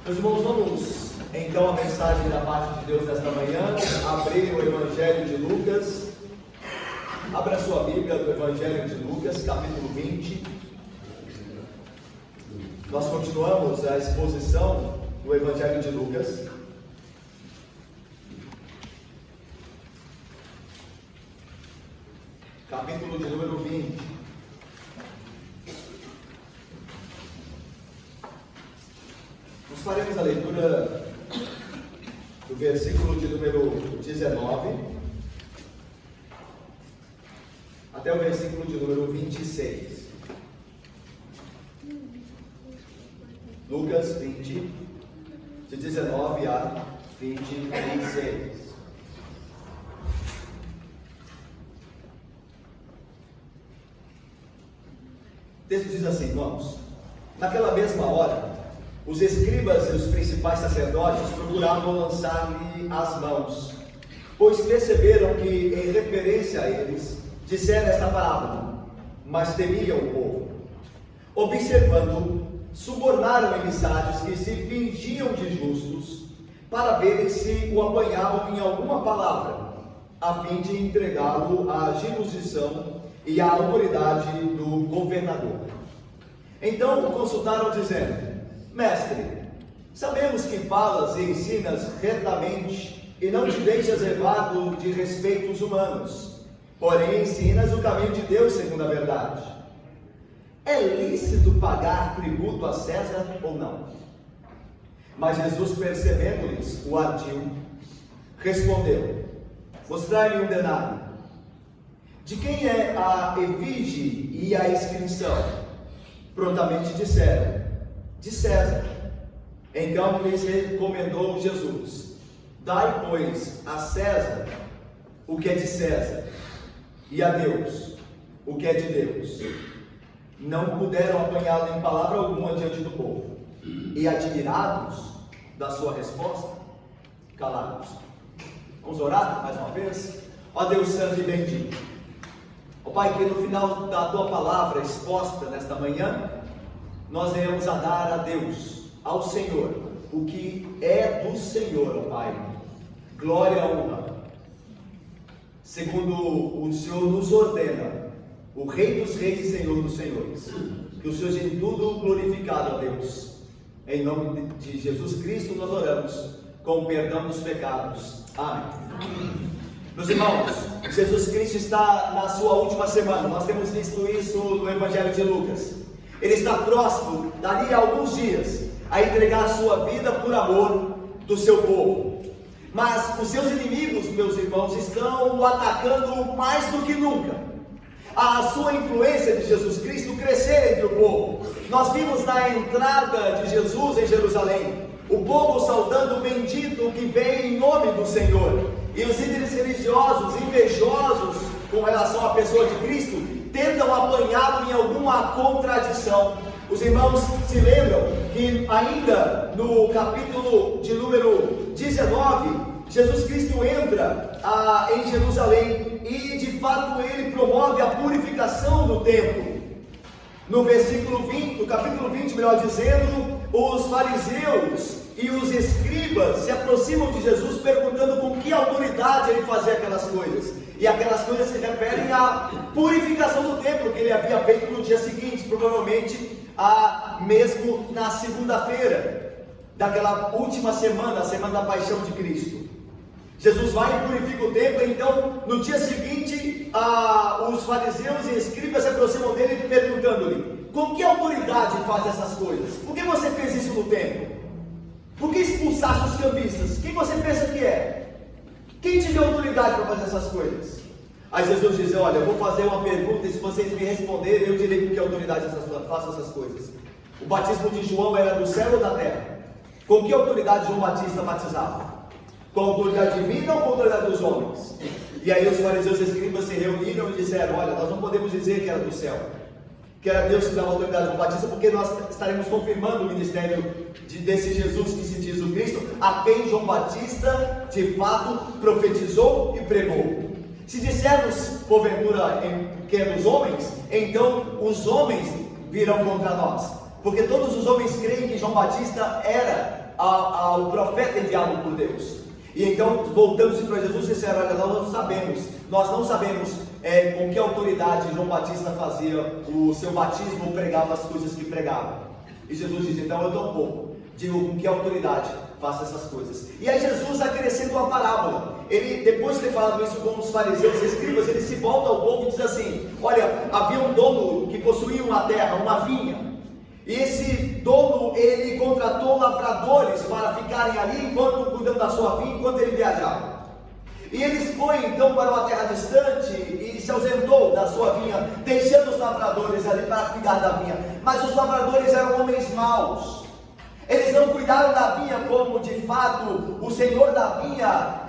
Meus irmãos, vamos então a mensagem da parte de Deus nesta manhã, abrir o Evangelho de Lucas. Abra sua Bíblia do Evangelho de Lucas, capítulo 20. Nós continuamos a exposição do Evangelho de Lucas. Capítulo de número 20. Nós faremos a leitura do versículo de número 19 até o versículo de número 26. Lucas 20, de 19 a 26. O texto diz assim, irmãos: naquela mesma hora, os escribas e os principais sacerdotes procuravam lançar-lhe as mãos, pois perceberam que, em referência a eles, disseram esta parábola, mas temiam o povo. Observando, subornaram emissários que se fingiam de justos, para verem se o apanhavam em alguma palavra, a fim de entregá-lo à jurisdição e à autoridade do governador. Então o consultaram, dizendo: Mestre, sabemos que falas e ensinas retamente e não te deixas levado de respeitos humanos, porém ensinas o caminho de Deus segundo a verdade. É lícito pagar tributo a César ou não? Mas Jesus, percebendo-lhes o ardil, respondeu: Mostrai-me um denário. De quem é a efígie e a inscrição? Prontamente disseram: de César. Então lhes recomendou Jesus: dai, pois, a César o que é de César, e a Deus o que é de Deus. Não puderam apanhá-lo em palavra alguma diante do povo, e admirados da sua resposta, calados. Vamos orar mais uma vez? Ó Deus santo e bendito, ó Pai, que no final da tua palavra exposta nesta manhã, nós venhamos a dar a Deus, ao Senhor, o que é do Senhor, ó Pai. Glória e honra, segundo o Senhor nos ordena, o Rei dos Reis e Senhor dos Senhores. Que o Senhor seja tudo glorificado, ó Deus. Em nome de Jesus Cristo nós oramos, com o perdão dos pecados. Amém. Meus irmãos, Jesus Cristo está na sua última semana. Nós temos visto isso no Evangelho de Lucas. Ele está próximo, dali a alguns dias, a entregar a sua vida por amor do seu povo. Mas os seus inimigos, meus irmãos, estão o atacando mais do que nunca. A sua influência de Jesus Cristo crescer entre o povo. Nós vimos na entrada de Jesus em Jerusalém, o povo saudando o bendito que vem em nome do Senhor. E os líderes religiosos, invejosos com relação à pessoa de Cristo, tentam apanhá-lo em alguma contradição. Os irmãos se lembram que ainda no capítulo de número 19, Jesus Cristo entra em Jerusalém e de fato ele promove a purificação do templo. No versículo 20, no capítulo 20, melhor dizendo, os fariseus e os escribas se aproximam de Jesus perguntando com que autoridade ele fazia aquelas coisas. E aquelas coisas se referem à purificação do templo que ele havia feito no dia seguinte, provavelmente mesmo na segunda-feira daquela última semana, a semana da paixão de Cristo. Jesus vai e purifica o templo. Então no dia seguinte os fariseus e escribas se aproximam dele perguntando-lhe: com que autoridade faz essas coisas? Por que você fez isso no templo? Por que expulsaste os cambistas? Quem você pensa que é? Quem te deu autoridade para fazer essas coisas? Aí Jesus diz: olha, eu vou fazer uma pergunta e se vocês me responderem, eu direi com que autoridade faço essas coisas. O batismo de João era do céu ou da terra? Com que autoridade João Batista batizava? Com a autoridade divina ou com a autoridade dos homens? E aí os fariseus e escribas se reuniram e disseram: olha, nós não podemos dizer que era do céu, que era Deus que dava autoridade ao Batista, porque nós estaremos confirmando o ministério desse Jesus que se diz o Cristo, a quem João Batista de fato profetizou e pregou. Se dissermos porventura que é dos homens, então os homens virão contra nós, porque todos os homens creem que João Batista era ao profeta enviado por Deus. E então, voltando-se para Jesus, disseram: olha, nós não sabemos com que autoridade João Batista fazia o seu batismo ou pregava as coisas que pregava. E Jesus diz: então eu tampouco digo com que autoridade faça essas coisas. E aí Jesus acrescenta uma parábola. Ele, depois de ter falado isso com os fariseus e escribas, ele se volta ao povo e diz assim: olha, havia um dono que possuía uma terra, uma vinha. E esse dono, ele contratou lavradores para ficarem ali enquanto cuidando da sua vinha, enquanto ele viajava. E ele foi então para uma terra distante e se ausentou da sua vinha, deixando os lavradores ali para cuidar da vinha. Mas os lavradores eram homens maus. Eles não cuidaram da vinha como de fato o Senhor da vinha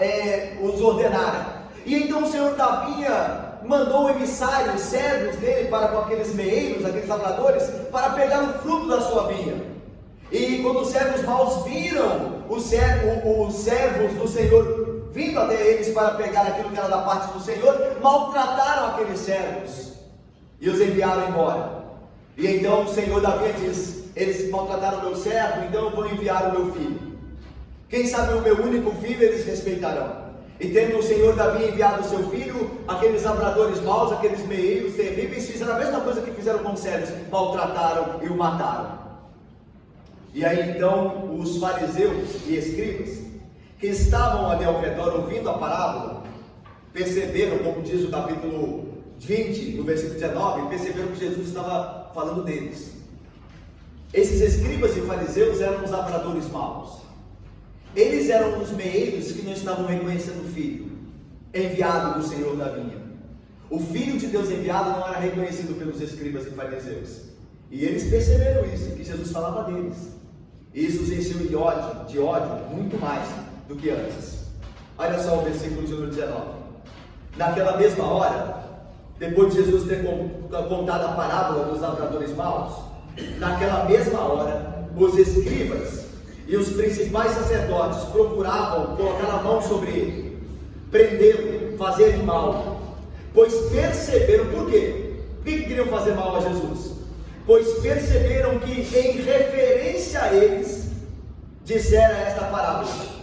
os ordenara. E então o Senhor da vinha mandou emissários, servos dele, para com aqueles meeiros, aqueles lavradores, para pegar o fruto da sua vinha. E quando os servos maus viram os servos do Senhor vindo até eles para pegar aquilo que era da parte do Senhor, maltrataram aqueles servos e os enviaram embora. E então o Senhor da vinha diz: eles maltrataram o meu servo, então eu vou enviar o meu filho. Quem sabe o meu único filho eles respeitarão. E tendo o Senhor da vinha enviado o seu filho, aqueles lavradores maus, aqueles meeiros terríveis, fizeram a mesma coisa que fizeram com os servos: maltrataram e o mataram. E aí então os fariseus e escribas, que estavam ali ao redor ouvindo a parábola, perceberam, como diz o capítulo 20, no versículo 19, perceberam que Jesus estava falando deles. Esses escribas e fariseus eram os lavradores maus. Eles eram os meeiros que não estavam reconhecendo o Filho enviado do Senhor da vinha. O Filho de Deus enviado não era reconhecido pelos escribas e fariseus. E eles perceberam isso, que Jesus falava deles. E isso os encheu de ódio, muito mais do que antes. Olha só o versículo de número 19. Naquela mesma hora, depois de Jesus ter contado a parábola dos lavradores maus, naquela mesma hora, os escribas e os principais sacerdotes procuravam colocar a mão sobre ele, prendê-lo, fazer-lhe mal, pois perceberam, por quê? Por que queriam fazer mal a Jesus? Pois perceberam que em referência a eles dissera esta parábola.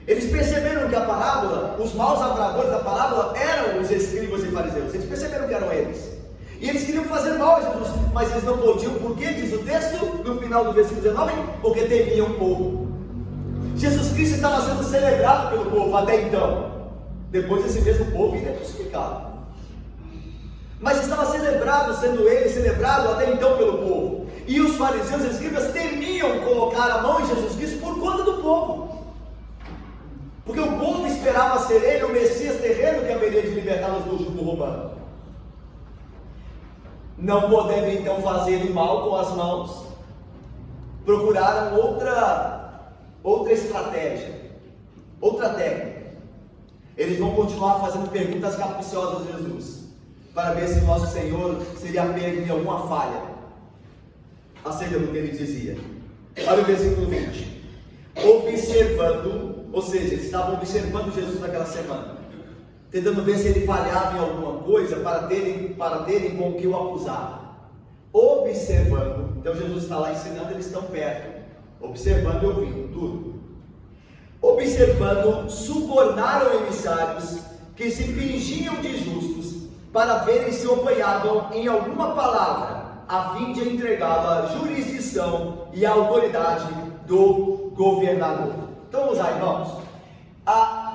Eles perceberam que a parábola, os maus lavradores da parábola eram os escribas e fariseus. Eles perceberam que eram eles. E eles queriam fazer mal a Jesus, mas eles não podiam. Por quê? Diz o texto, no final do versículo 19, porque temiam o povo. Jesus Cristo estava sendo celebrado pelo povo até então. Depois esse mesmo povo iria crucificado. Mas estava sendo ele celebrado até então pelo povo. E os fariseus e escribas temiam colocar a mão em Jesus Cristo por conta do povo. Porque o povo esperava ser ele o Messias terreno que haveria de libertá-los do jugo romano. Não podendo então fazer o mal com as mãos, procuraram outra estratégia, outra técnica. Eles vão continuar fazendo perguntas capciosas a Jesus, para ver se nosso Senhor seria pego em alguma falha acerca do que ele dizia. Olha o versículo 20. Observando, ou seja, eles estavam observando Jesus naquela semana, tentando ver se ele falhava em alguma coisa para terem com o que o acusar. Observando, então Jesus está lá ensinando, eles estão perto, observando e ouvindo tudo. Observando, subornaram emissários que se fingiam de justos para verem se o apoiavam em alguma palavra, a fim de entregá-lo à jurisdição e à autoridade do governador. Então vamos lá, irmãos.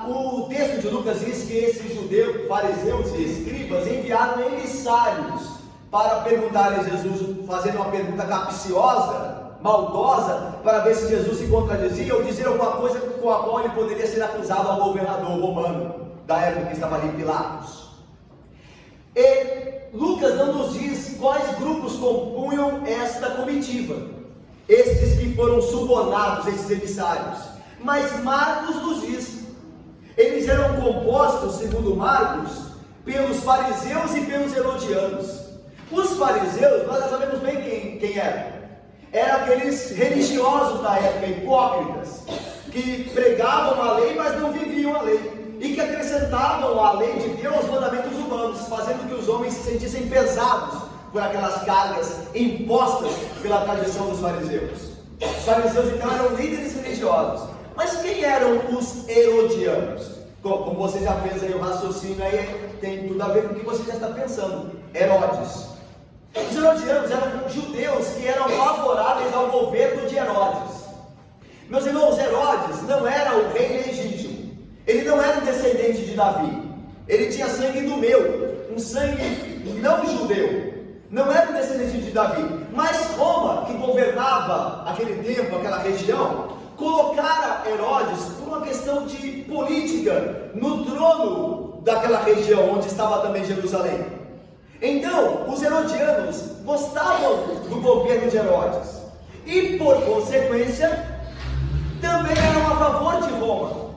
O texto de Lucas diz que esses judeus, fariseus e escribas enviaram emissários para perguntar a Jesus, fazendo uma pergunta capciosa, maldosa, para ver se Jesus se contradizia ou dizer alguma coisa com a qual ele poderia ser acusado ao governador romano da época que estava ali, Pilatos. E Lucas não nos diz quais grupos compunham esta comitiva, estes que foram subornados, esses emissários, mas Marcos nos diz. Eles eram compostos, segundo Marcos, pelos fariseus e pelos herodianos. Os fariseus, nós já sabemos bem quem eram. Eram aqueles religiosos da época, hipócritas, que pregavam a lei, mas não viviam a lei, e que acrescentavam à lei de Deus mandamentos humanos, fazendo que os homens se sentissem pesados por aquelas cargas impostas pela tradição dos fariseus. Os fariseus então eram líderes religiosos. Mas quem eram os herodianos? Como você já fez aí o raciocínio, aí tem tudo a ver com o que você já está pensando. Herodes. Os herodianos eram judeus que eram favoráveis ao governo de Herodes. Meus irmãos, Herodes não era o rei legítimo. Ele não era um descendente de Davi. Ele tinha sangue do meu, um sangue não judeu. Não era um descendente de Davi. Mas Roma, que governava aquele tempo, aquela região, colocara Herodes por uma questão de política no trono daquela região onde estava também Jerusalém. Então, os herodianos gostavam do governo de Herodes e, por consequência, também eram a favor de Roma.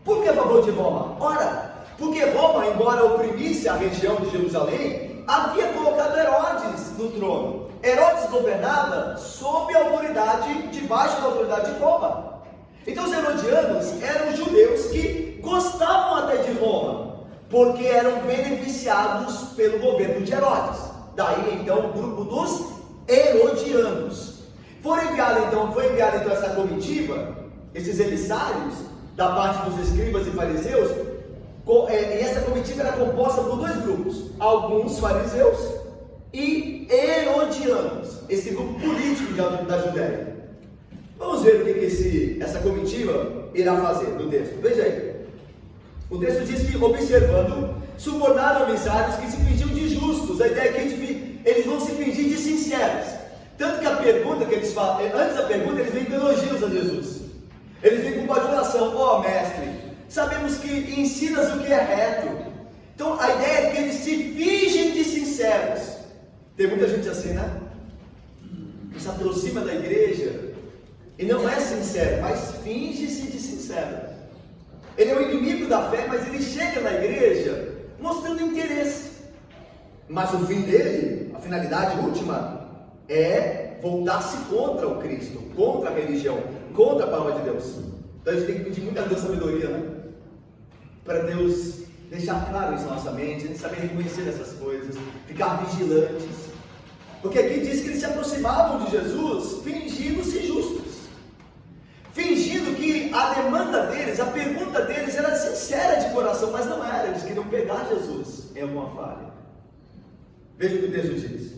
Por que a favor de Roma? Ora, porque Roma, embora oprimisse a região de Jerusalém, havia colocado Herodes no trono. Herodes governava sob a autoridade, debaixo da autoridade de Roma. Então os herodianos eram judeus que gostavam até de Roma, porque eram beneficiados pelo governo de Herodes. Daí então o grupo dos herodianos. Foi enviada então essa comitiva, esses emissários, da parte dos escribas e fariseus, e essa comitiva era composta por dois grupos, alguns fariseus e herodianos, esse grupo político da Judéia. Vamos ver o que essa comitiva irá fazer no texto. Veja aí. O texto diz que, observando, subornaram emissários que se fingiam de justos. A ideia é que eles vão se fingir de sinceros. Tanto que a pergunta que eles fazem, antes da pergunta, eles vêm com elogios a Jesus. Eles vêm com bajulação: ó mestre, sabemos que ensinas o que é reto. Então a ideia é que eles se fingem de sinceros. Tem muita gente assim, né? Que se aproxima da igreja e não é sincero, mas finge-se de sincero. Ele é o inimigo da fé, mas ele chega na igreja mostrando interesse. Mas o fim dele, a finalidade última, é voltar-se contra o Cristo, contra a religião, contra a palavra de Deus. Então a gente tem que pedir muito a Deus sabedoria, né? Para Deus deixar claro isso na nossa mente, a gente saber reconhecer essas coisas, ficar vigilantes. Porque aqui diz que eles se aproximavam de Jesus fingindo-se justos. Fingindo que a demanda deles, a pergunta deles era sincera de coração, mas não era. Eles queriam pegar Jesus em alguma falha. Veja o que o texto diz.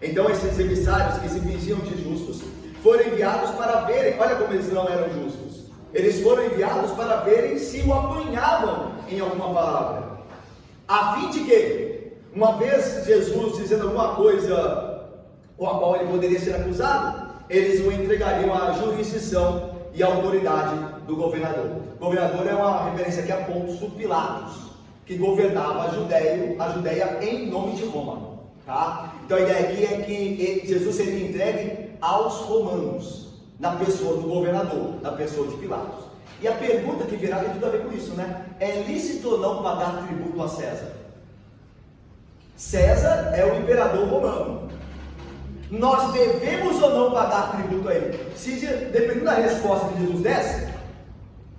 Então esses emissários que se fingiam de justos foram enviados para verem, olha como eles não eram justos. Eles foram enviados para verem se o apanhavam em alguma palavra. A fim de que, uma vez Jesus dizendo alguma coisa com a qual ele poderia ser acusado, eles o entregariam à jurisdição e à autoridade do governador. O governador é uma referência aqui a Pôncio Pilatos, que governava a Judéia em nome de Roma. Tá? Então a ideia aqui é que Jesus seria entregue aos romanos, na pessoa do governador, na pessoa de Pilatos. E a pergunta que virá tem tudo a ver com isso, né? É lícito ou não pagar tributo a César? César é o imperador romano. Nós devemos ou não pagar tributo a ele? Dependendo da resposta que Jesus desse,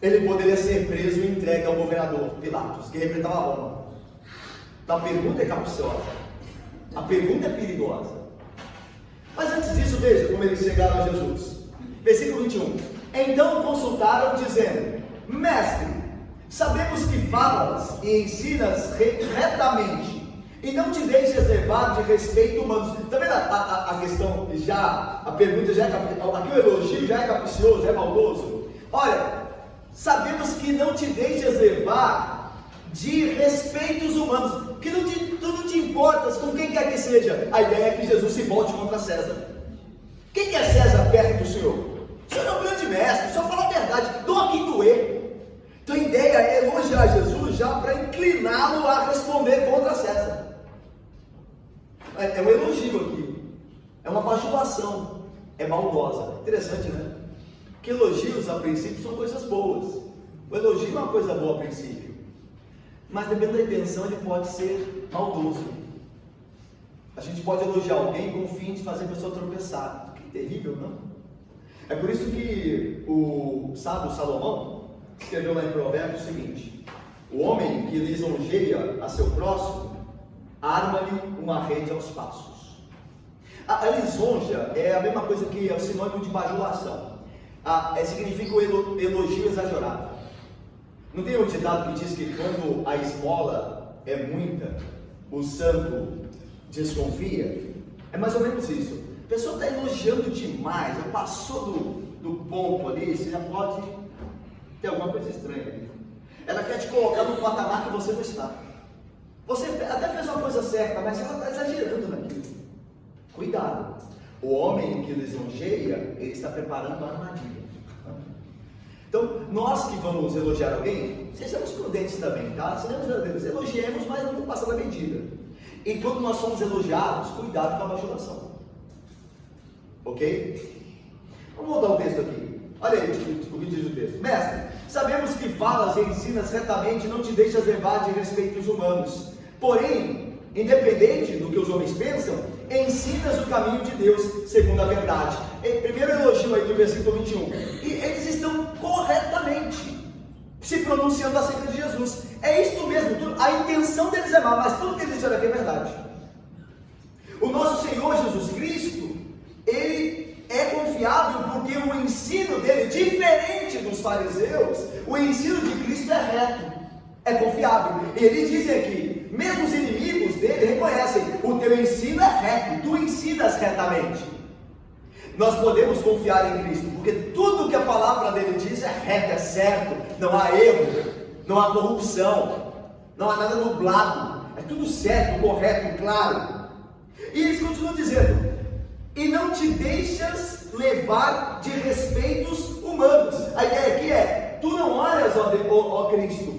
ele poderia ser preso e entregue ao governador Pilatos, que representava Roma. Então a pergunta é capciosa, a pergunta é perigosa. Mas antes disso, veja como eles chegaram a Jesus. Versículo 21. Então consultaram, dizendo: Mestre, sabemos que falas e ensinas retamente, e não te deixas levar de respeito humano. Está vendo a questão já, a pergunta já é, aqui o elogio já é capcioso, é maldoso. Olha, sabemos que não te deixas levar de respeitos humanos, que tu não te importas com quem quer que seja. A ideia é que Jesus se volte contra César. Quem é César perto do Senhor? O Senhor é um grande mestre, só fala a verdade, dou a quem doer. Então a ideia é elogiar Jesus já para incliná-lo a responder contra César. É um elogio aqui, é uma bajulação, é maldosa. Interessante, né? Que elogios a princípio são coisas boas. O elogio é uma coisa boa a princípio, mas dependendo da intenção ele pode ser maldoso. A gente pode elogiar alguém com o fim de fazer a pessoa tropeçar. Que terrível, não? É por isso que o sábio Salomão escreveu lá em Provérbios o seguinte: o homem que lisonjeia a seu próximo, arma-lhe uma rede aos passos. A lisonja é a mesma coisa que é o sinônimo de bajulação. Significa o elogio exagerado. Não tem um ditado que diz que quando a esmola é muita, o santo desconfia? É mais ou menos isso. A pessoa está elogiando demais, já passou do ponto ali, você já pode ter alguma coisa estranha ali. Ela quer te colocar num patamar que você não está. Você até fez uma coisa certa, mas ela está exagerando naquilo. Cuidado. O homem que lisonjeia, ele está preparando a armadilha. Então, nós que vamos elogiar alguém, sejamos prudentes também, tá? Sejamos verdadeiros, elogiemos, mas não passando a medida. E quando nós somos elogiados, cuidado com a bajulação. Ok? Vamos voltar o texto aqui. Olha aí o que diz o texto. Mestre, sabemos que falas e ensinas retamente, não te deixas levar de respeitos humanos. Porém, independente do que os homens pensam, ensinas o caminho de Deus segundo a verdade. Primeiro elogio aí do versículo 21. E eles estão corretamente se pronunciando acerca de Jesus. É isto mesmo, a intenção deles é má, mas tudo que eles disseram aqui é verdade. O nosso Senhor Jesus Cristo, ele é confiável porque o ensino dele, diferente dos fariseus, o ensino de Cristo é reto, é confiável. E eles dizem aqui, mesmo os inimigos dele reconhecem, o teu ensino é reto, tu ensinas retamente. Nós podemos confiar em Cristo, porque tudo que a palavra dele diz é reto, é certo, não há erro, não há corrupção, não há nada nublado, é tudo certo, correto, claro. E eles continuam dizendo, e não te deixas levar de respeitos humanos. A ideia aqui é, tu não olhas, ó Cristo,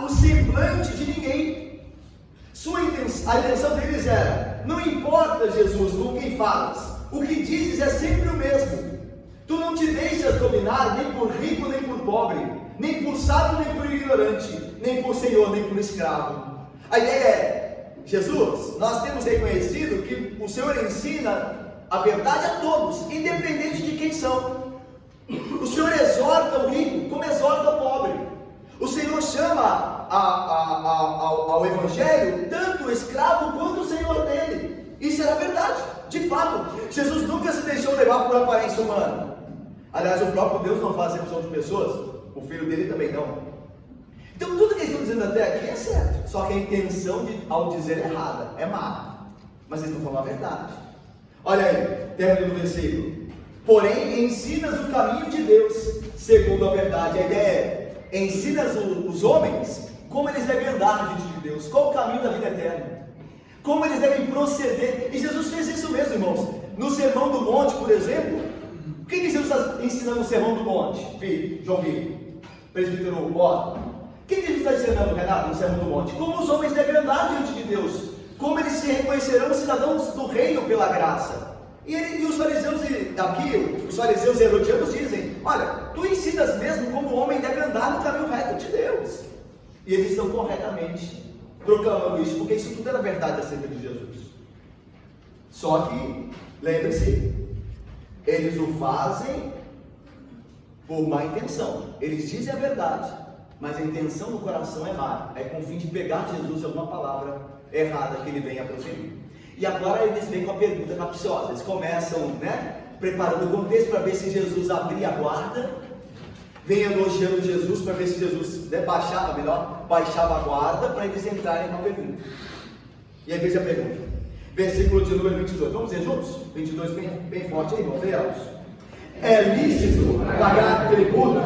o semblante de ninguém. A intenção deles era, não importa Jesus com quem falas, o que dizes é sempre o mesmo. Tu não te deixas dominar nem por rico nem por pobre, nem por sábio nem por ignorante, nem por senhor nem por escravo. A ideia é, Jesus, nós temos reconhecido que o Senhor ensina a verdade a todos, independente de quem são. O Senhor exorta o rico como exorta o pobre. O Senhor chama ao Evangelho tanto o escravo quanto o Senhor dele. Isso era verdade, de fato. Jesus nunca se deixou levar por aparência humana. Aliás, o próprio Deus não faz acepção de pessoas, o filho dele também não. Então tudo que eles estão dizendo até aqui é certo, só que a intenção ao dizer é errada, é má. Mas eles não falam a verdade. Olha aí, término do versículo. Porém, ensinas o caminho de Deus, segundo a verdade. A ideia é, ensinas os homens como eles devem andar diante de Deus, qual o caminho da vida eterna, como eles devem proceder. E Jesus fez isso mesmo, irmãos. No Sermão do Monte, por exemplo, o que Jesus está ensinando no Sermão do Monte? João Vitor, presbítero Otto. O que Jesus está ensinando, Renato, no Sermão do Monte? Como os homens devem andar diante de Deus, como eles se reconhecerão cidadãos do reino pela graça. E os fariseus aqui, os fariseus herodianos dizem, olha, tu ensinas mesmo como o homem deve andar no caminho reto de Deus. E eles estão corretamente proclamando isso, porque isso tudo era verdade acerca de Jesus. Só que, lembre-se, eles o fazem por má intenção. Eles dizem a verdade, mas a intenção do coração é má, é com o fim de pegar Jesus em alguma palavra errada que ele venha a proferir. E agora eles vêm com a pergunta capciosa. Eles começam, preparando o contexto para ver se Jesus abria a guarda, vem elogiando Jesus para ver se Jesus baixava a guarda, para eles entrarem com a pergunta. E aí veja a pergunta, versículo de número 22, vamos ver juntos? 22 bem forte aí, irmãos, leamos. É lícito pagar tributo?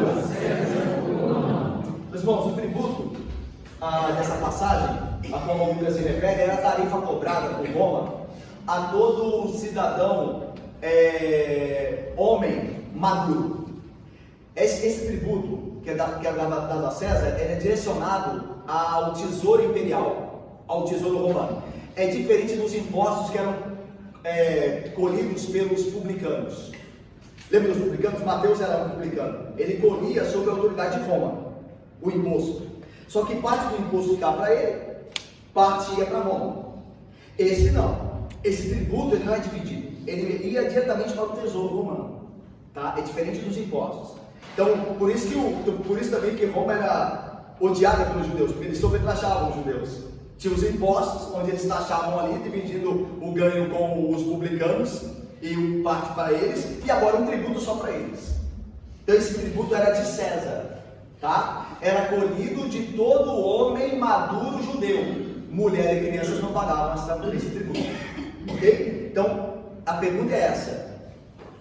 Meus irmãos, o tributo dessa passagem, a qual a Bíblia se refere, era a tarifa cobrada por Roma a todo cidadão homem maduro. Esse tributo que é dado a César, é direcionado ao tesouro imperial, ao tesouro romano. É diferente dos impostos que eram colhidos pelos publicanos. Lembra dos publicanos? Mateus era um publicano. Ele colhia sob a autoridade de Roma o imposto. Só que parte do imposto ficava para ele, parte ia para Roma. Esse não. Esse tributo ele não é dividido. Ele ia diretamente para o tesouro romano. Tá? É diferente dos impostos. Então, por isso também que Roma era odiada pelos judeus, porque eles sobretrachavam os judeus. Tinha os impostos, onde eles taxavam ali, dividindo o ganho com os publicanos, e um parte para eles, e agora um tributo só para eles. Então esse tributo era de César, tá? Era colhido de todo homem maduro judeu. Mulher e crianças não pagavam esse tributo, ok? Então a pergunta é essa: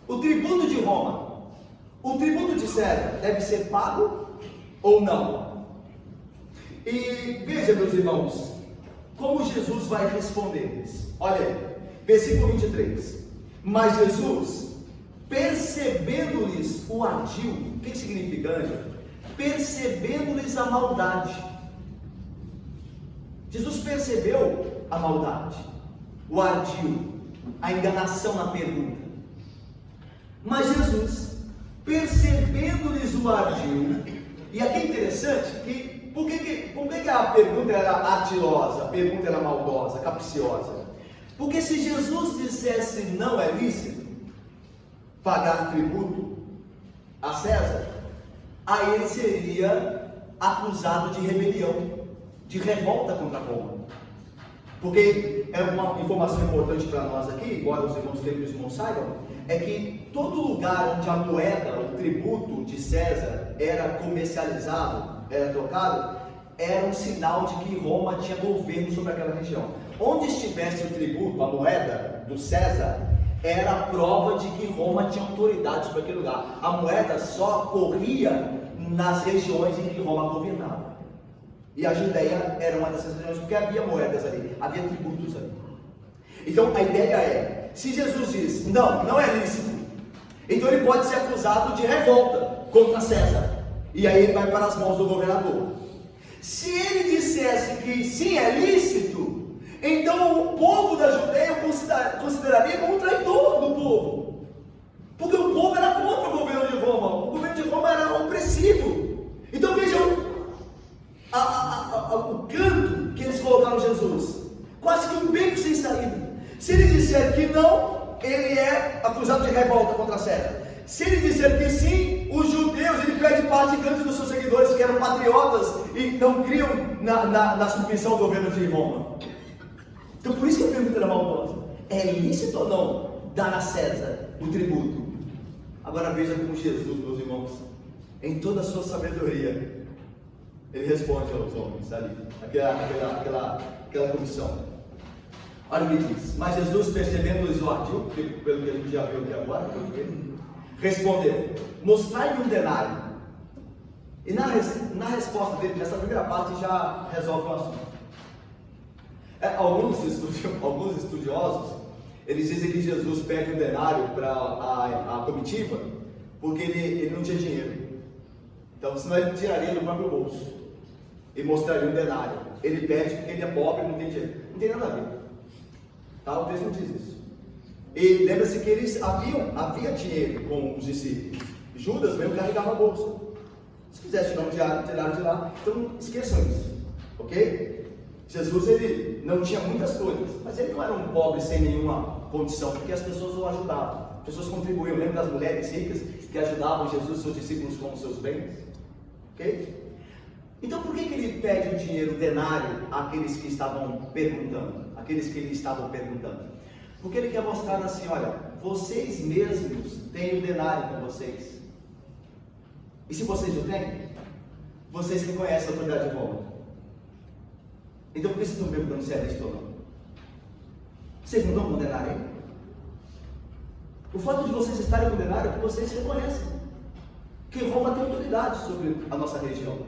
o tributo de Roma, o tributo de César deve ser pago ou não? E veja, meus irmãos, como Jesus vai responder-lhes. Olha aí, versículo 23. Mas Jesus, percebendo-lhes o ardil, o que significa, Ângelo? Percebendo-lhes a maldade. Jesus percebeu a maldade, o ardil, a enganação na pergunta. Mas Jesus, percebendo-lhes o ardil, e aqui é interessante que por que a pergunta era ardilosa, a pergunta era maldosa, capciosa? Porque se Jesus dissesse não é lícito pagar tributo a César, aí ele seria acusado de rebelião, de revolta contra Roma. Porque é uma informação importante para nós aqui, embora os irmãos queridos não saibam, é que todo lugar onde a moeda, o tributo de César era comercializado, era trocado, era um sinal de que Roma tinha governo sobre aquela região. Onde estivesse o tributo, a moeda do César, era a prova de que Roma tinha autoridade sobre aquele lugar. A moeda só corria nas regiões em que Roma governava. E a Judéia era uma dessas regiões, porque havia moedas ali, havia tributos ali. Então a ideia é, se Jesus diz, não é lícito, então ele pode ser acusado de revolta contra César. E aí ele vai para as mãos do governador. Se ele dissesse que sim, é lícito, então o povo da Judéia consideraria como um traidor do povo. Porque o povo era contra o governo de Roma. O governo de Roma era opressivo. Então vejam o canto que eles colocaram Jesus. Quase que um beco sem saída. Se ele disser que não, ele é acusado de revolta contra César. Se ele disser que sim, os judeus, ele perde parte grande dos seus seguidores que eram patriotas e não criam na submissão ao governo de Roma. Então por isso que a pergunta era maldosa. É lícito ou não dar a César o tributo? Agora veja como Jesus, meus irmãos, em toda a sua sabedoria, ele responde aos homens ali, aquela comissão. Olha o que diz. Mas Jesus, percebendo-lhes o ardil, pelo que a gente já viu aqui agora, respondeu: mostrai-me um denário. E na resposta dele, nessa primeira parte, já resolve o assunto. Alguns estudiosos, eles dizem que Jesus pede um denário para a comitiva, porque ele não tinha dinheiro. Então, senão ele tiraria do próprio bolso e mostraria um denário. Ele pede porque ele é pobre e não tem dinheiro. Não tem nada a ver. Tá? O texto não diz isso. E lembra-se que eles havia dinheiro com os discípulos. Judas mesmo carregava a bolsa. Se quisesse tirar um diário de lá, então esqueçam isso. Ok? Jesus, ele não tinha muitas coisas, mas ele não era um pobre sem nenhuma condição, porque as pessoas o ajudavam. As pessoas contribuíam. Lembra das mulheres ricas que ajudavam Jesus e seus discípulos com os seus bens? Ok? Então por que ele pede o dinheiro, o denário, àqueles que estavam perguntando? Aqueles que lhe estavam perguntando? Porque ele quer mostrar assim, olha, vocês mesmos têm o denário com vocês. E se vocês o têm, vocês reconhecem a autoridade de Roma. Então por isso estão perguntando se é lícito ou não. Vocês não estão com denário aí? O fato de vocês estarem com denário é que vocês reconhecem que Roma tem autoridade sobre a nossa região.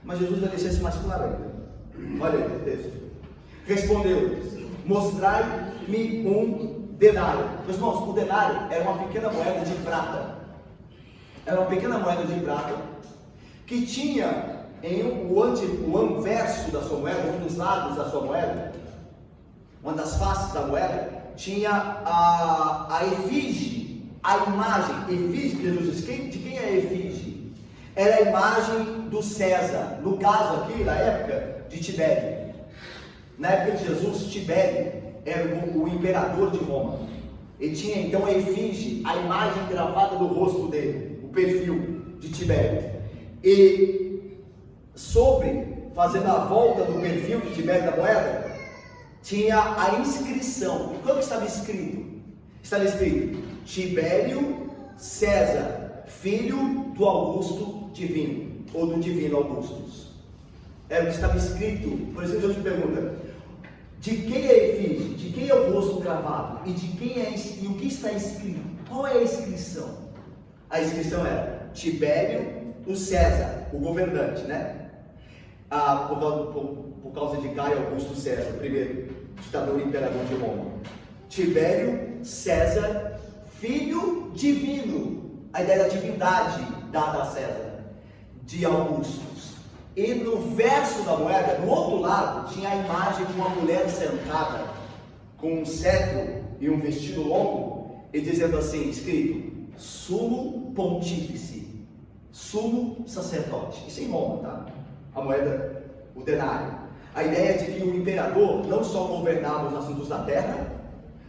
Mas Jesus vai deixar isso mais claro ainda. Olha aí o texto. Respondeu-lhes: mostrai-me um denário. Meus irmãos, o denário era uma pequena moeda de prata. Era uma pequena moeda de prata que tinha o anverso da sua moeda, um dos lados da sua moeda, uma das faces da moeda, tinha a efígie, a imagem. Efígie, Jesus diz, de quem é a efígie? Era a imagem do César, no caso aqui, na época de Tibério. Na época de Jesus, Tibério era o imperador de Roma. E tinha então a efígie, a imagem gravada no rosto dele, o perfil de Tibério. E fazendo a volta do perfil de Tibério da moeda, tinha a inscrição. E como estava escrito? Estava escrito: Tibério César, filho do Augusto Divino, ou do Divino Augustus. Era o que estava escrito. Por isso Deus te pergunta: de quem é a efígie? De quem é o rosto gravado? E de quem é e o que está escrito? Qual é a inscrição? A inscrição era Tibério, o César, o governante, né? Por causa de Caio Augusto César, o primeiro ditador imperador de Roma. Tibério César, filho divino, a ideia da divindade dada a César, de Augustus. E no verso da moeda, no outro lado, tinha a imagem de uma mulher sentada com um cetro e um vestido longo, e dizendo assim, escrito: Sumo Pontífice, Sumo Sacerdote. Isso é em Roma, tá? A moeda, o denário. A ideia de que o imperador não só governava os assuntos da terra,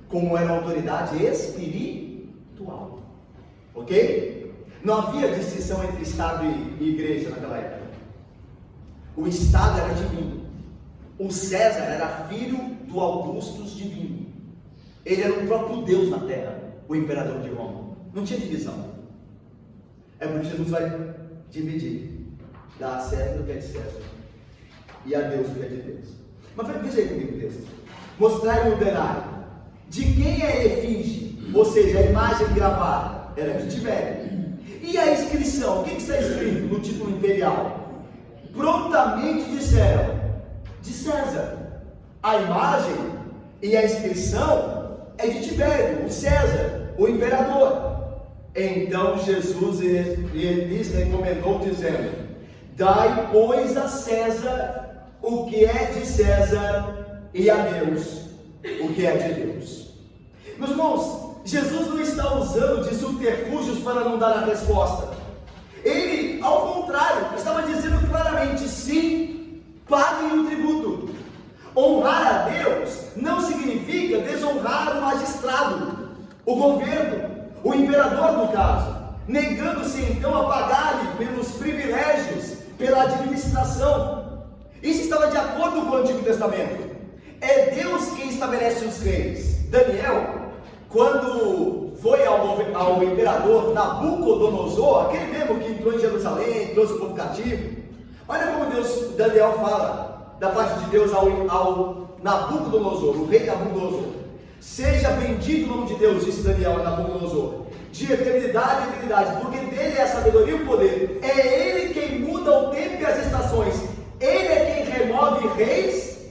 como era uma autoridade espiritual. Ok? Não havia distinção entre Estado e igreja naquela época. O Estado era divino. O César era filho do Augustus divino. Ele era o próprio Deus na terra, o imperador de Roma. Não tinha divisão. É por isso que Jesus vai dividir. Dar a César o que é de César e a Deus o que é de Deus. Mas veja aí comigo o texto. Mostrai-me o denário. De quem é a efígie? Ou seja, a imagem gravada era de Tibério. E a inscrição? O que está escrito no título imperial? Prontamente disseram: de César. A imagem e a inscrição é de Tibério, o César, o imperador. Então Jesus lhes recomendou, dizendo: dai, pois, a César o que é de César, e a Deus o que é de Deus. Meus irmãos, Jesus não está usando de subterfúgios para não dar a resposta. Ele, ao contrário, estava dizendo claramente: sim, paguem o tributo. Honrar a Deus não significa desonrar o magistrado, o governo, o imperador no caso, negando-se então a pagar-lhe pelos privilégios, pela administração. Isso estava de acordo com o Antigo Testamento. É Deus quem estabelece os reis. Daniel, quando foi ao imperador Nabucodonosor, aquele mesmo que entrou em Jerusalém, trouxe o povo cativo, olha como Daniel fala da parte de Deus ao Nabucodonosor, o rei Nabucodonosor: seja bendito o nome de Deus, disse Daniel a Nabucodonosor, de eternidade em eternidade, porque dele é a sabedoria e o poder. É ele quem muda o tempo e as estações. Ele é quem remove reis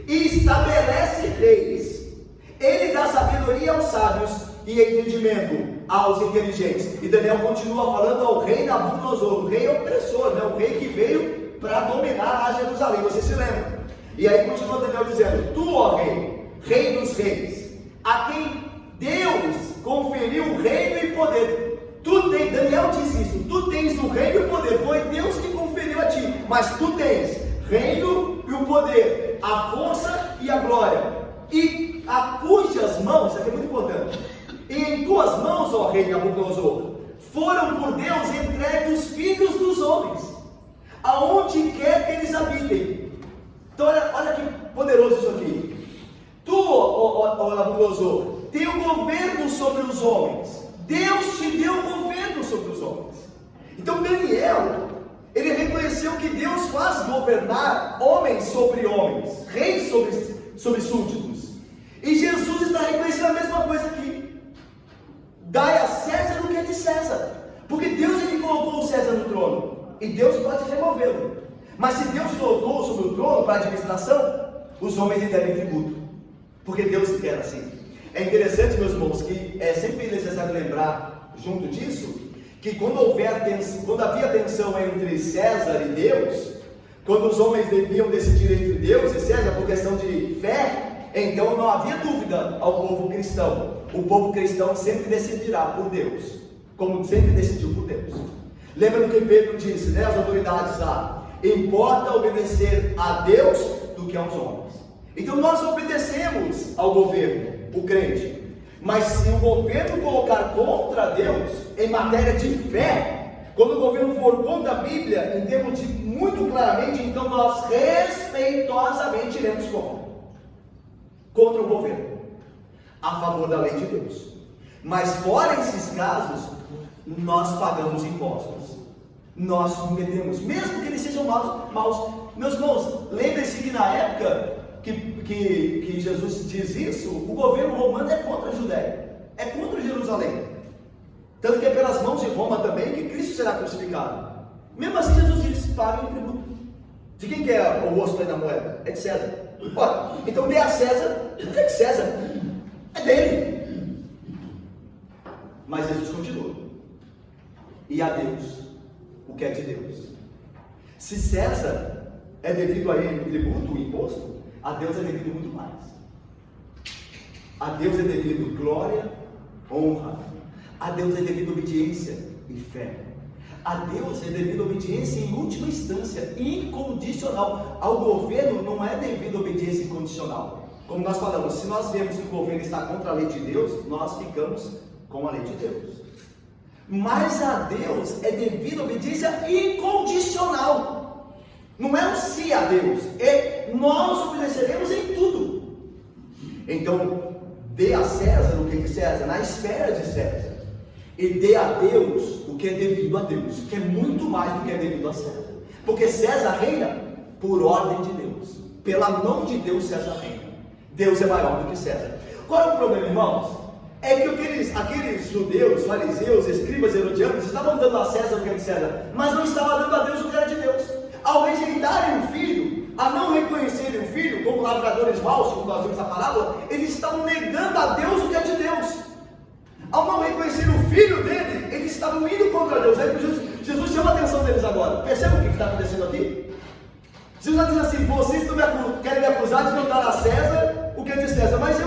e estabelece reis. Ele dá sabedoria aos sábios e entendimento aos inteligentes. E Daniel continua falando ao rei Nabucodonosor, o rei opressor, né? O rei que veio para dominar a Jerusalém. Você se lembra? E aí continua Daniel dizendo: tu, ó rei, rei dos reis, a quem Deus conferiu o reino e poder. Tu tens, Daniel diz isso: tu tens o reino e o poder. Foi Deus que conferiu a ti, mas tu tens reino e o poder, a força e a glória, e a cujas mãos, isso aqui é muito importante, e em tuas mãos, ó rei Nabucodonosor, foram por Deus entregues os filhos dos homens, aonde quer que eles habitem. Então olha que poderoso isso aqui. Tu, ó Nabucodonosor, tem o governo sobre os homens. Deus te deu o governo sobre os homens. Então Daniel, ele reconheceu que Deus faz governar homens sobre homens, reis sobre súditos. E Jesus está reconhecendo a mesma coisa aqui: dai a César o que é de César, porque Deus ele colocou o César no trono, e Deus pode removê-lo. Mas se Deus colocou sobre o trono para a administração, os homens lhe devem tributo, porque Deus quer assim. É interessante, meus irmãos, que é sempre necessário lembrar, junto disso, que quando havia tensão entre César e Deus, quando os homens deviam decidir entre Deus e César por questão de fé, então não havia dúvida ao povo cristão. O povo cristão sempre decidirá por Deus, como sempre decidiu por Deus. Lembra do que Pedro disse, né? As autoridades lá: importa obedecer a Deus do que aos homens. Então nós obedecemos ao governo, o crente. Mas se o governo colocar contra Deus em matéria de fé, quando o governo for contra a Bíblia, em termos de muito claramente, então nós respeitosamente iremos contra o governo, a favor da lei de Deus. Mas fora esses casos, nós pagamos impostos, nós submetemos, mesmo que eles sejam maus. Meus irmãos, lembre-se que na época que Jesus diz isso, o governo romano é contra a Judéia, é contra Jerusalém. Tanto que é pelas mãos de Roma também que Cristo será crucificado. Mesmo assim Jesus diz, paguem o tributo. De quem que é o rosto aí da moeda? É de César. Ora, então dê a César, o que é de César? É dele. Mas Jesus continua. E a Deus, o que é de Deus? Se César é devido a ele o tributo, o imposto, a Deus é devido muito mais. A Deus é devido glória, honra. A Deus é devido obediência e fé. A Deus é devido obediência em última instância, incondicional. Ao governo não é devido obediência incondicional. Como nós falamos, se nós vemos que o governo está contra a lei de Deus, nós ficamos com a lei de Deus. Mas a Deus é devido obediência incondicional. Não é um se a Deus, é nós obedeceremos em tudo. Então, dê a César o que é de César, na esfera de César. E dê a Deus o que é devido a Deus, que é muito mais do que é devido a César. Porque César reina por ordem de Deus. Pela mão de Deus César reina. Deus é maior do que César. Qual é o problema, irmãos? É que aqueles judeus, fariseus, escribas, herodianos estavam dando a César o que é de César, mas não estavam dando a Deus o que era de Deus. Ao rejeitarem o filho, a não reconhecerem o filho como lavradores maus, como nós vimos na parábola, eles estavam negando a Deus o que é de Deus. Ao não reconhecer o filho dele, eles estavam indo contra Deus. Aí Jesus chama a atenção deles agora. Percebe o que está acontecendo aqui? Jesus está dizendo assim: vocês querem me acusar de não dar a César o que é de César, mas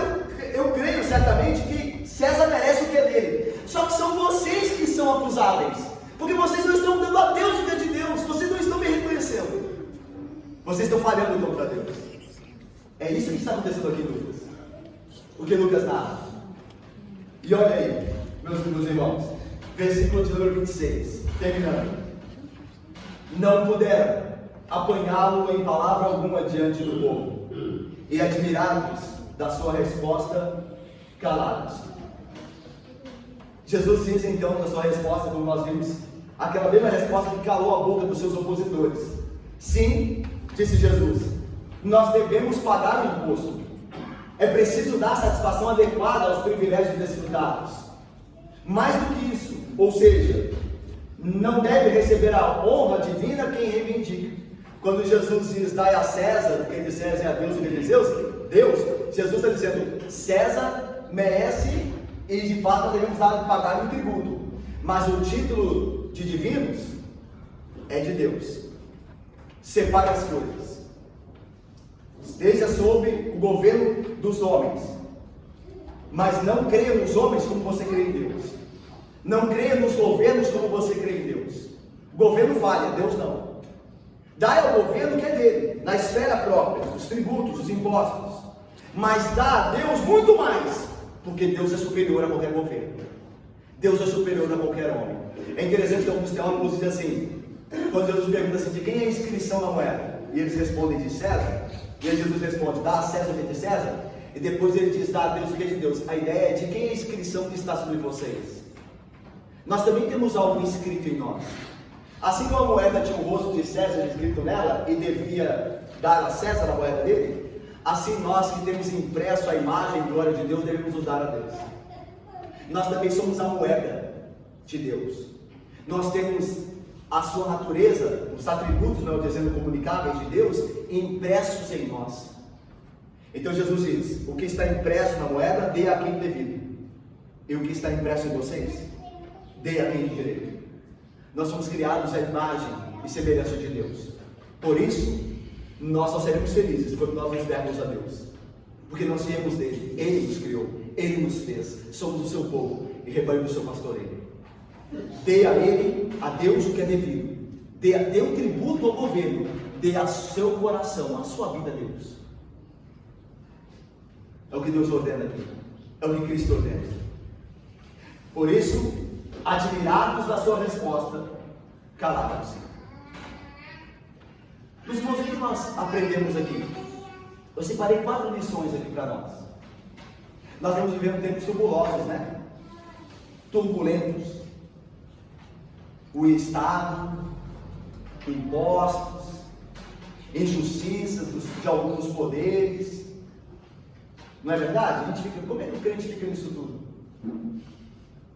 eu creio certamente que César merece o que é dele. Só que são vocês que são acusáveis, porque vocês não estão dando a Deus o que é de Deus, vocês não estão me reconhecendo, vocês estão falhando contra Deus. É isso que está acontecendo aqui, Lucas. O que Lucas narra. E olha aí, meus irmãos, versículo de número 26, terminando. Não puderam apanhá-lo em palavra alguma diante do povo, e admirados da sua resposta, calados. Jesus diz então na sua resposta, como nós vimos, aquela mesma resposta que calou a boca dos seus opositores. Sim, disse Jesus, nós devemos pagar o imposto. É preciso dar satisfação adequada aos privilégios desfrutados. Mais do que isso, ou seja, não deve receber a honra divina quem reivindica. Quando Jesus diz, dai a César, o que é de César, e a Deus o que é de Deus, Jesus está dizendo, César merece e de fato devemos pagar um tributo. Mas o título de divinos é de Deus. Separe as coisas. Esteja sob o governo dos homens, mas não creia nos homens como você crê em Deus. Não creia nos governos como você crê em Deus. O governo falha, Deus não. Dá ao governo o que é dele, na esfera própria, os tributos, os impostos. Mas dá a Deus muito mais, porque Deus é superior a qualquer governo. Deus é superior a qualquer homem. É interessante que alguns teólogos dizem assim, quando Jesus pergunta assim, de quem é a inscrição na moeda? E eles respondem de César. E aí Jesus responde, dá a César o que é de César. E depois ele diz, dá a Deus o que é de Deus. A ideia é de quem é a inscrição que está sobre vocês. Nós também temos algo inscrito em nós. Assim como a moeda tinha o rosto de César escrito nela e devia dar a César a moeda dele, assim nós que temos impresso a imagem e glória de Deus devemos nos dar a Deus. Nós também somos a moeda de Deus. Nós temos a sua natureza, os atributos, melhor dizendo, comunicáveis de Deus, impressos em nós. Então Jesus diz, o que está impresso na moeda, dê a quem devido. E o que está impresso em vocês, dê a quem de direito. Nós somos criados à imagem e semelhança de Deus. Por isso, nós só seremos felizes quando nós nos dermos a Deus. Porque nós viemos dele, ele nos criou, ele nos fez, somos o seu povo e rebanho do seu pastoreio. Dê a ele, a Deus o que é devido. Dê um tributo ao governo. Dê ao seu coração, a sua vida a Deus. É o que Deus ordena aqui. É o que Cristo ordena. Por isso, admirados da sua resposta, calaram-se. Meus irmãos, o que nós aprendemos aqui? Eu separei 4 lições aqui para nós. Nós vamos viver tempos turbulosos, né? Turbulentos. O Estado, impostos, injustiças de alguns poderes. Não é verdade? A gente fica, como é que o crente fica nisso tudo?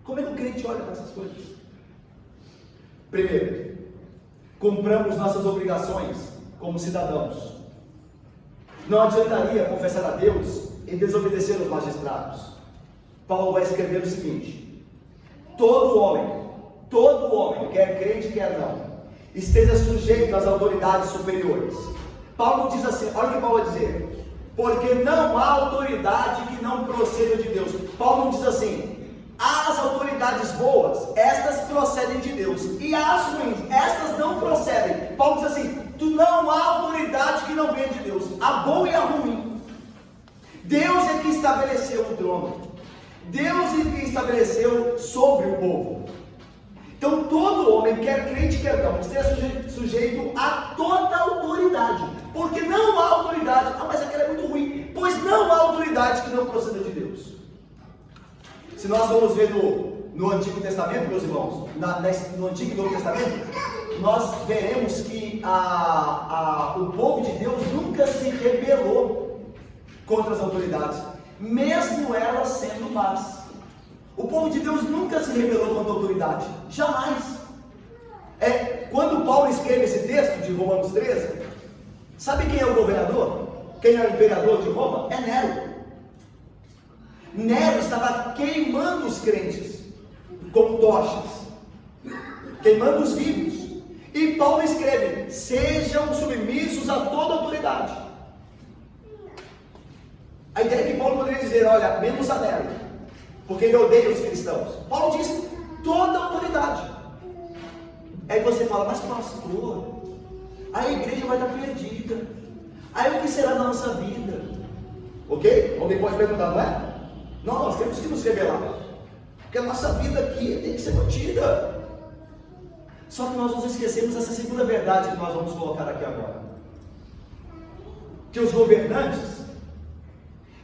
Como é que o crente olha para essas coisas? Primeiro, cumpramos nossas obrigações como cidadãos. Não adiantaria confessar a Deus e desobedecer os magistrados. Paulo vai escrever o seguinte: todo homem, quer crente, quer não, esteja sujeito às autoridades superiores. Paulo diz assim, olha o que Paulo vai dizer: porque não há autoridade que não proceda de Deus. Paulo diz assim: as autoridades boas, estas procedem de Deus, e as ruins, estas não procedem. Paulo diz assim: não há autoridade que não venha de Deus, a boa e a ruim. Deus é que estabeleceu o trono, Deus é que estabeleceu sobre o povo. Então todo homem, quer crente, quer não, esteja sujeito a toda autoridade, porque não há autoridade. Mas aquela é muito ruim, pois não há autoridade que não proceda de Deus. Se nós vamos ver no Antigo Testamento, meus irmãos, no Antigo e Novo Testamento, nós veremos que o povo de Deus nunca se rebelou contra as autoridades, mesmo elas sendo más. O povo de Deus nunca se rebelou contra a autoridade, jamais. Quando Paulo escreve esse texto de Romanos 13, sabe quem é o governador? Quem é o imperador de Roma? É Nero. Nero estava queimando os crentes como tochas, queimando os vivos. E Paulo escreve: sejam submissos a toda autoridade. A ideia é que Paulo poderia dizer: olha, menos a Nero, porque ele odeia os cristãos. Paulo diz: toda autoridade. Aí você fala: mas pastor, a igreja vai estar perdida, aí o que será da nossa vida? Ok? Alguém pode perguntar, não é? Não, nós temos que nos rebelar, porque a nossa vida aqui tem que ser mantida. Só que nós nos esquecemos dessa segunda verdade que nós vamos colocar aqui agora: que os governantes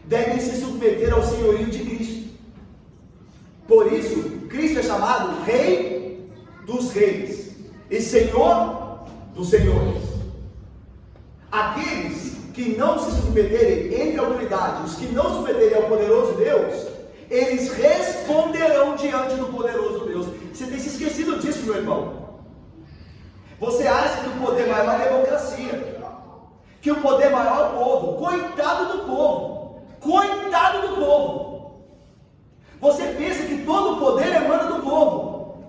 devem se submeter ao senhorio de Cristo. Por isso, Cristo é chamado Rei dos Reis e Senhor dos Senhores. Aqueles que não se submeterem entre a autoridade, os que não se submeterem ao poderoso Deus, eles responderão diante do poderoso Deus. Você tem se esquecido disso, meu irmão? Você acha que o poder maior é a democracia, que o poder maior é o povo. Coitado do povo, coitado do povo. Você pensa que todo o poder emana do povo.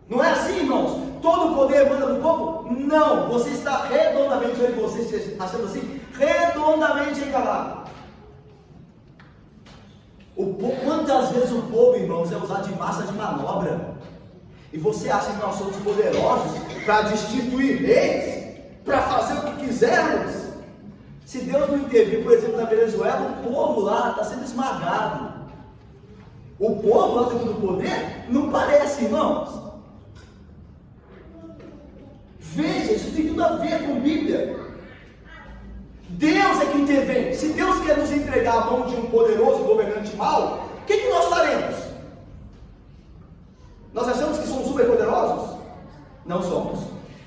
Não é assim, irmãos? Todo o poder emana do povo? Não, você está redondamente, você achando assim, redondamente enganado. Quantas vezes o povo, irmãos, é usado de massa de manobra? E você acha que nós somos poderosos para destituir reis, para fazer o que quisermos? Se Deus não intervir, por exemplo, na Venezuela, o povo lá está sendo esmagado. O povo lá dentro do poder não parece, irmãos. Veja, isso tem tudo a ver com Bíblia. Deus é que intervém. Se Deus quer nos entregar a mão de um poderoso governante mau, o que nós faremos? Nós achamos que somos super poderosos? Não somos.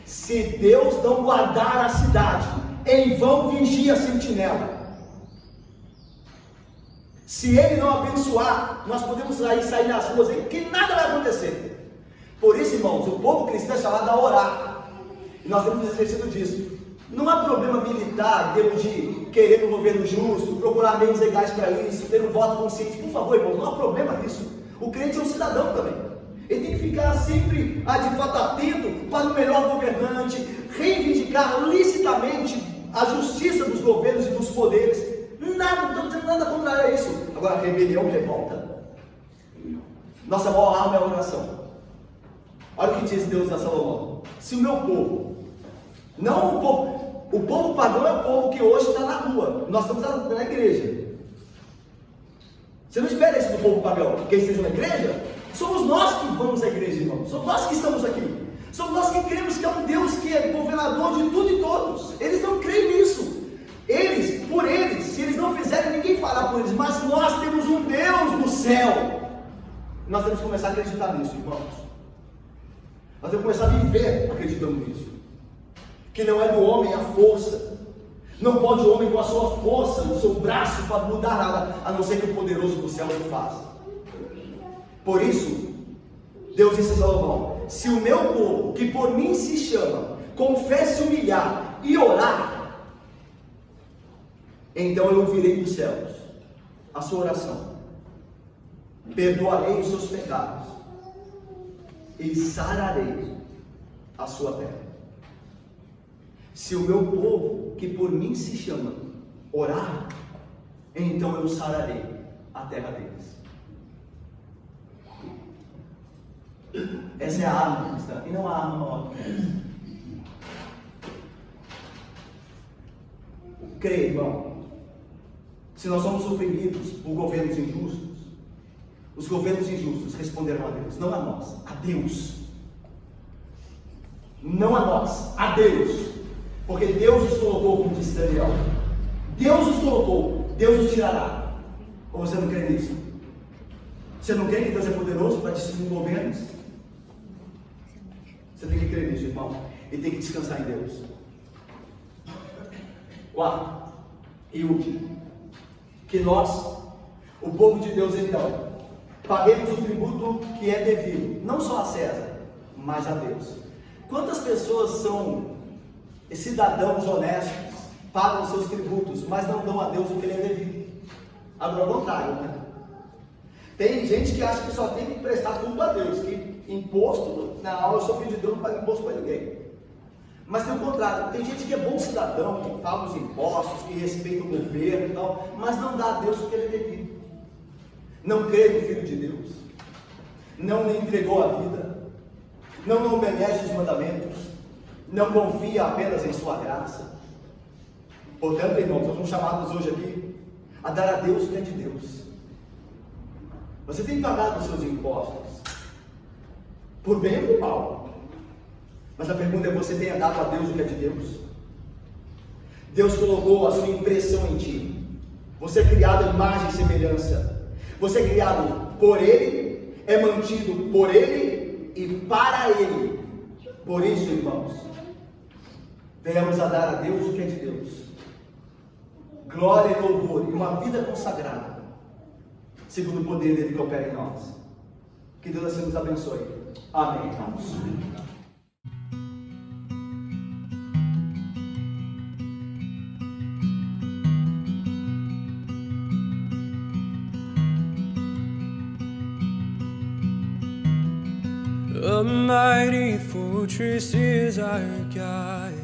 Se Deus não guardar a cidade, em vão vigia a sentinela. Se Ele não abençoar, nós podemos sair nas ruas aí, que nada vai acontecer. Por isso, irmãos, o povo cristão é chamado a orar. E nós temos exercido disso. Não há problema militar, em termos de querer um governo justo, procurar meios legais para isso, ter um voto consciente. Por favor, irmãos, não há problema nisso. O crente é um cidadão também. Ele tem que ficar sempre, de fato, atento para o melhor governante, reivindicar licitamente a justiça dos governos e dos poderes. Nada, não estou dizendo nada contrário a isso. Agora, rebelião e revolta. Nossa maior arma é a oração. Olha o que diz Deus a Salomão: se o meu povo, não o povo pagão é o povo que hoje está na rua, nós estamos na igreja. Você não espera isso do povo pagão, que esteja na igreja? Somos nós que vamos à igreja, irmão. Somos nós que estamos aqui. Somos nós que cremos que é um Deus que é governador de tudo e todos. Eles não creem nisso. Se eles não fizerem, ninguém fará por eles. Mas nós temos um Deus no céu. Nós temos que começar a acreditar nisso, irmãos. Nós temos que começar a viver acreditando nisso. Que não é do homem a força. Não pode o homem com a sua força, o seu braço, para mudar nada, a não ser que o poderoso do céu o faça. Por isso, Deus disse a Salomão: se o meu povo, que por mim se chama, confesse, humilhar e orar, então eu ouvirei dos céus a sua oração, perdoarei os seus pecados e sararei a sua terra. Se o meu povo, que por mim se chama, orar, então eu sararei a terra deles. Essa é a arma cristã, e não a arma maior que essa. Creia, irmão, se nós somos oprimidos por governos injustos, os governos injustos responderão a Deus, não a nós, a Deus. Não a nós, a Deus. Porque Deus os colocou, como disse Daniel. Deus os colocou, Deus os tirará. Ou você não crê nisso? Você não crê que Deus é poderoso para decidir governos? Você tem que crer nisso, irmão. E tem que descansar em Deus. Quarto e último, que nós, o povo de Deus, então, paguemos o tributo que é devido, não só a César, mas a Deus. Quantas pessoas são cidadãos honestos, pagam seus tributos, mas não dão a Deus o que lhe é devido? Agora, ao contrário, né? Tem gente que acha que só tem que prestar tudo a Deus, que imposto, não, eu sou filho de Deus, não pago imposto para ninguém. Mas tem o contrário, tem gente que é bom cidadão, que paga os impostos, que respeita o governo e tal, mas não dá a Deus o que lhe é devido. Não crê no Filho de Deus, não lhe entregou a vida, não obedece os mandamentos, não confia apenas em sua graça. Portanto, irmãos, nós somos chamados hoje aqui a dar a Deus o que é de Deus. Você tem pagado os seus impostos, por bem ou por mal. Mas a pergunta é: você tem dado a Deus o que é de Deus? Deus colocou a sua impressão em ti. Você é criado à imagem e semelhança. Você é criado por Ele, é mantido por Ele e para Ele. Por isso, irmãos, venhamos a dar a Deus o que é de Deus. Glória e louvor e uma vida consagrada, segundo o poder dele que opera em nós. Que Deus assim nos abençoe. Amém, irmãos. A mighty fortress is our God.